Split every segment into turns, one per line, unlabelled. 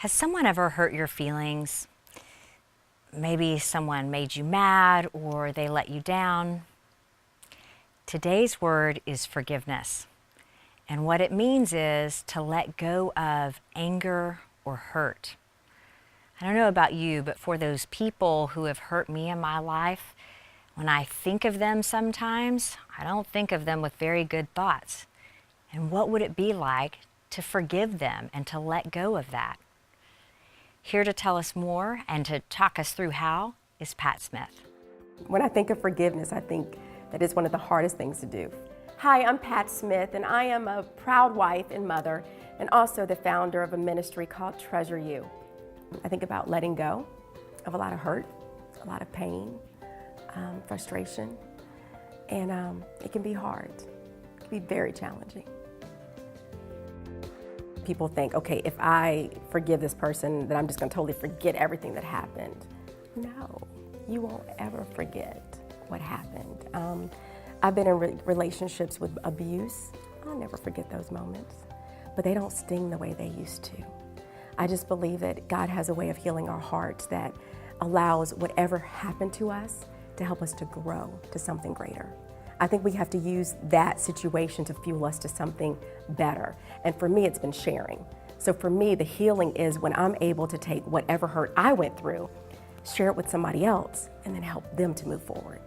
Has someone ever hurt your feelings? Maybe someone made you mad or they let you down. Today's word is forgiveness. And what it means is to let go of anger or hurt. I don't know about you, but for those people who have hurt me in my life, when I think of them sometimes, I don't think of them with very good thoughts. And what would it be like to forgive them and to let go of that? Here to tell us more and to talk us through how is Pat Smith.
When I think of forgiveness, I think that it's one of the hardest things to do. Hi, I'm Pat Smith, and I am a proud wife and mother, and also the founder of a ministry called Treasure You. I think about letting go of a lot of hurt, a lot of pain, frustration, and it can be hard. It can be very challenging. People think, okay, if I forgive this person, then I'm just going to totally forget everything that happened. No, you won't ever forget what happened. I've been in relationships with abuse. I'll never forget those moments, but they don't sting the way they used to. I just believe that God has a way of healing our hearts that allows whatever happened to us to help us to grow to something greater. I think we have to use that situation to fuel us to something better. And for me, it's been sharing. So for me, the healing is when I'm able to take whatever hurt I went through, share it with somebody else, and then help them to move forward.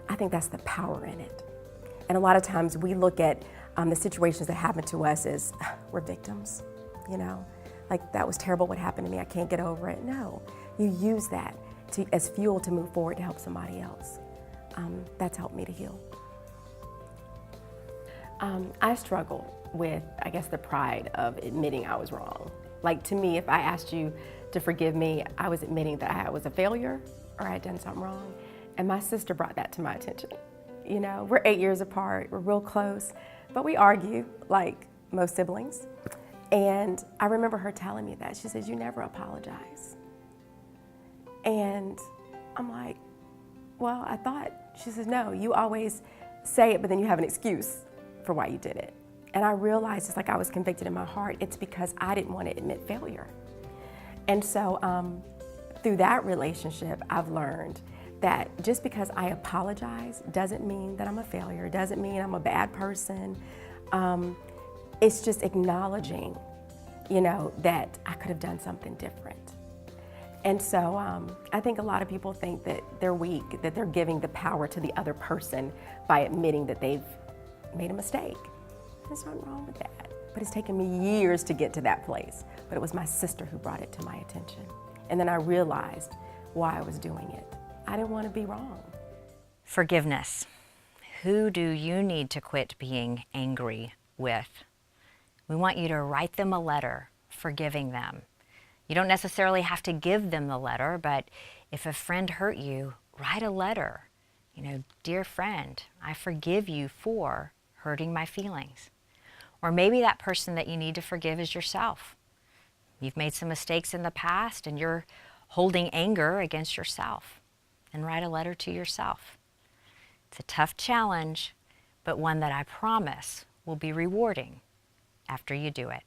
I think that's the power in it. And a lot of times we look at the situations that happen to us as we're victims, you know? Like, that was terrible what happened to me, I can't get over it. No, you use that as fuel to move forward to help somebody else. That's helped me to heal. I struggled with, I guess, the pride of admitting I was wrong. Like, to me, if I asked you to forgive me, I was admitting that I was a failure or I had done something wrong. And my sister brought that to my attention. You know, we're 8 years apart, we're real close, but we argue like most siblings. And I remember her telling me that. She says, "You never apologize." And I'm like, well, I thought, she says, "No, you always say it, but then you have an excuse for why you did it." And I realized it's like I was convicted in my heart. It's because I didn't want to admit failure. And so through that relationship, I've learned that just because I apologize doesn't mean that I'm a failure, doesn't mean I'm a bad person. It's just acknowledging, you know, that I could have done something different. And so I think a lot of people think that they're weak, that they're giving the power to the other person by admitting that they've made a mistake. There's nothing wrong with that. But it's taken me years to get to that place. But it was my sister who brought it to my attention. And then I realized why I was doing it. I didn't want to be wrong.
Forgiveness. Who do you need to quit being angry with? We want you to write them a letter forgiving them. You don't necessarily have to give them the letter, but if a friend hurt you, write a letter. You know, "Dear friend, I forgive you for hurting my feelings." Or maybe that person that you need to forgive is yourself. You've made some mistakes in the past and you're holding anger against yourself. And write a letter to yourself. It's a tough challenge, but one that I promise will be rewarding after you do it.